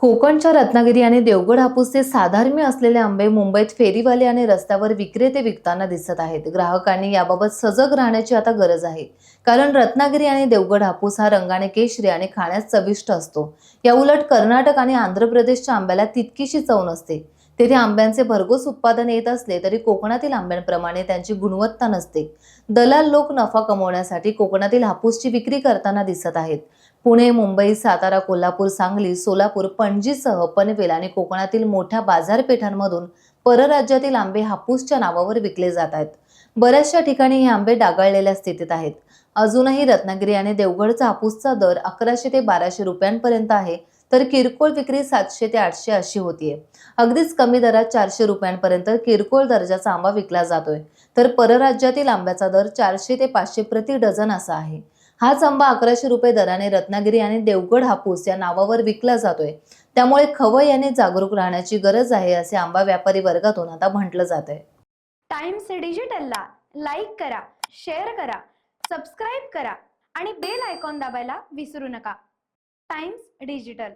कोकणच्या रत्नागिरी आणि देवगड हापूसचे साधर्म्य असलेले आंबे मुंबईत फेरीवाले आणि रस्त्यावर विक्रेते विकताना दिसत आहेत। ग्राहकांनी याबाबत सजग राहण्याची आता गरज आहे, कारण रत्नागिरी आणि देवगड हापूस हा रंगाने केशरी आणि खाण्यास चविष्ट असतो। या उलट कर्नाटक आणि आंध्र प्रदेशच्या आंब्याला तितकीशी चव नसते। तेथे आंब्यांचे भरघोस उत्पादन येत असले तरी कोकणातील आंब्यांप्रमाणे त्यांची गुणवत्ता नसते। दलाल लोक नफा कमवण्यासाठी कोकणातील हापूसची विक्री करताना दिसत आहेत। पुणे, मुंबई, सातारा, कोल्हापूर, सांगली, सोलापूर, पणजीसह पनवेल आणि कोकणातील मोठ्या बाजारपेठांमधून परराज्यातील आंबे हापूसच्या नावावर विकले जात आहेत। बऱ्याचशा ठिकाणी हे आंबे डागाळलेल्या स्थितीत आहेत। अजूनही रत्नागिरी आणि देवगडचा हापूसचा दर 1100 ते 1200 रुपयांपर्यंत आहे, तर किरकोळ विक्री 700 ते 800 अशी होतीये। अगदीच कमी दरात 400 रुपयांपर्यंत किरकोळ दर्जाचा आंबा विकला जातोय, तर परराज्यातील आंब्याचा दर 400 ते 500 प्रति डझन असा आहे। हाच आंबा 1100 रुपये दराने रत्नागिरी आणि देवगड हापूस या नावावर विकला जातोय। त्यामुळे खवय्यांनी जागरूक राहण्याची गरज आहे, असे आंबा व्यापारी वर्गातून आता म्हटलं जातंय। टाइम्स डिजिटलला लाईक करा, शेअर करा, सबस्क्राईब करा आणि बेल आयकॉन दाबायला विसरू नका। Times digital.